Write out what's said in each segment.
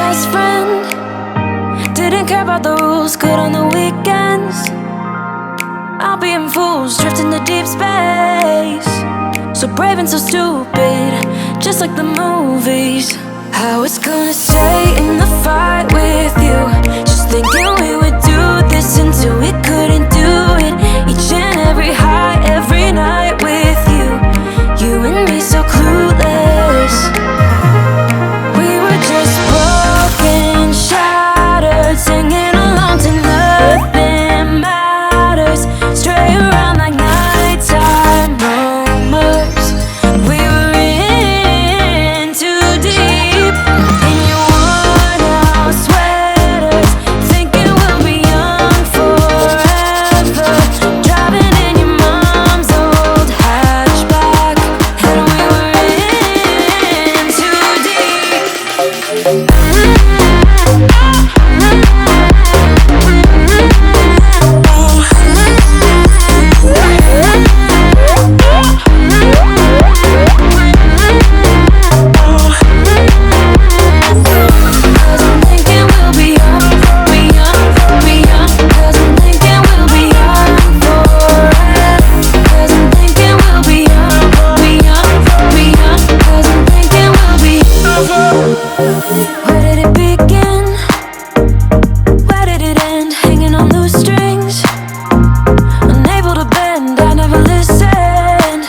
best friend. Didn't care about the rules, good on the weekends. I'll be in fools, drifting to deep space. So brave and so stupid, just like the movies. I was gonna stay in the fight with you, just thinking we would do this until we couldn't do it. Each and every high, every night with you, you and me so clueless. We were just broken, shattered, singing along to nothing matters. Stray around like nighttime rumors. We were in too deep, in your worn out sweaters, thinking we'll be young forever. Driving in your mom's old hatchback, and we were in too deep. Where did it begin? Where did it end? Hanging on loose strings, unable to bend, I never listened.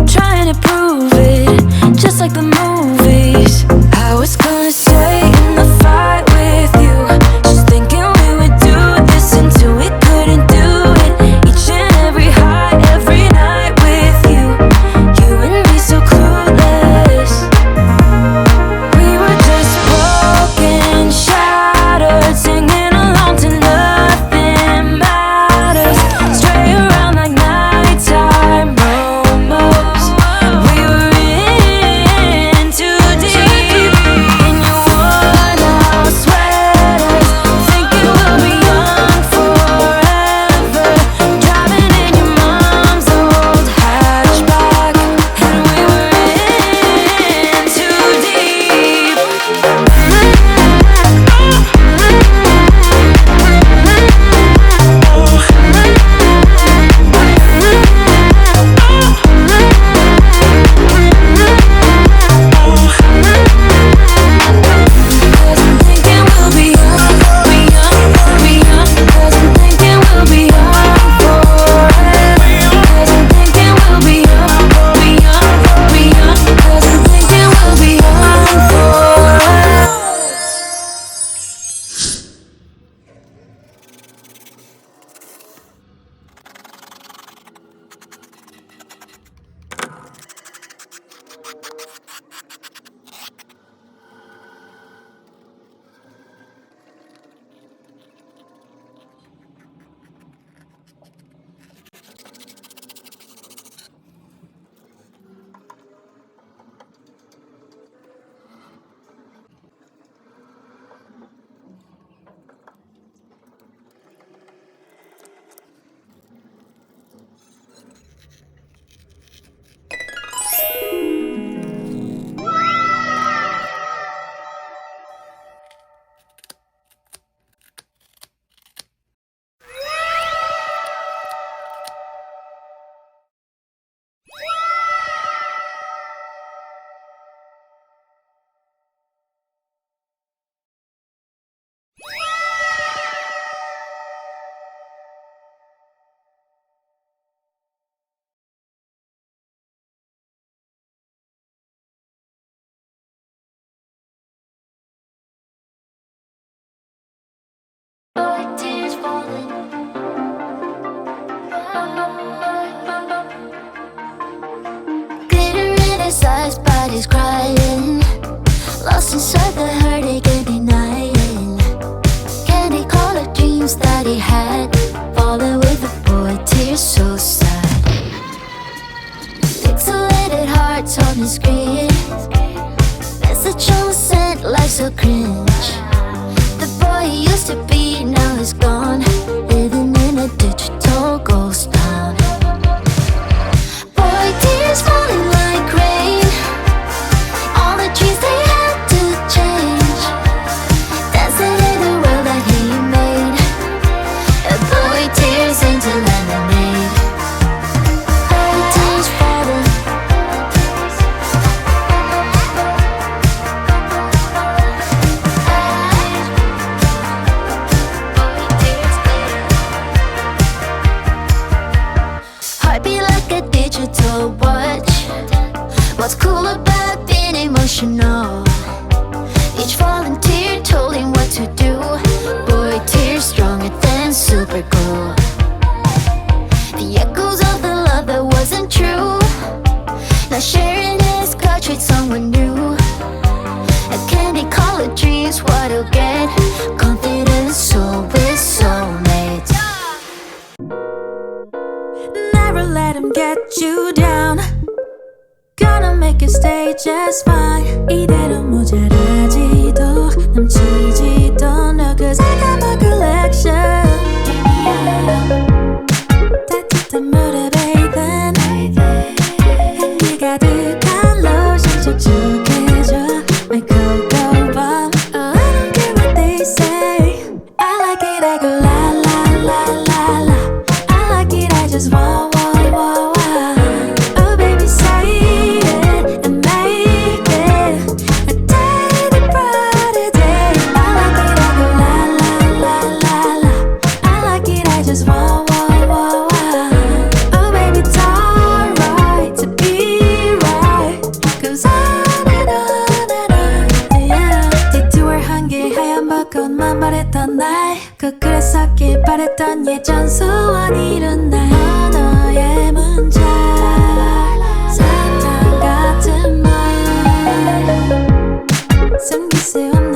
Trying to prove it, just like the movies. I was gonna stay in the fight with you, just thinking we would do this until we couldn't do it. Each and every high, every night with you, you and me so clueless. We were just broken, shattered, singing along to nothing matters. Stray around like nighttime rumors. We were in too deep, in your worn out sweaters, thinking we'll be young forever. Driving in your mom's old hatchback, and we were in too deep. Cause I'm thinking we'll be young, be young, be young. Cause I'm thinking we'll be young forever. Cause I'm thinking we'll be young, be young, be young. Cause I'm thinking we'll be young forever. Like tears falling, glitter in his eyes, but he's crying. Lost inside the heartache and denying. Candy colored dreams that he had, falling with a boy, tears so sad. Pixelated hearts on the screen, message on sent like so cringe. The boy he used to be now is gone, living in a digital ghost town. Boy, tears falling like rain, all the dreams they had to change. What's cool about being emotional? Each volunteer told him what to do. Boy, tears stronger than super glue. The echoes of the love that wasn't true. Now sharing his couch with someone new. A candy colored dreams, what he'll get. Confidence, soul with soulmates. Never let him get you down. Gonna make you stay just fine. 이대로 모자라지도 넘치지도 않아. Cause I got my collection. 따뜻한 물에 bathe 향기 가득한 로션 촉촉해져. My cocoa bomb. Oh, I don't care what they say. I like it, I go la la la la la. I like it, I just want. Oh baby, say it and make it a day to brighter day. I like it, I go la la la la la. I like it, I just want. Oh baby, it's alright to be right. Goes on and on, yeah. 디투어한 길 하얀 벚꽃만 바랬던 날. 꼭 그랬었길 바랬던 예전 소원이 이룬 날. 너의 문자 사탕 같은 말 숨길 수 없는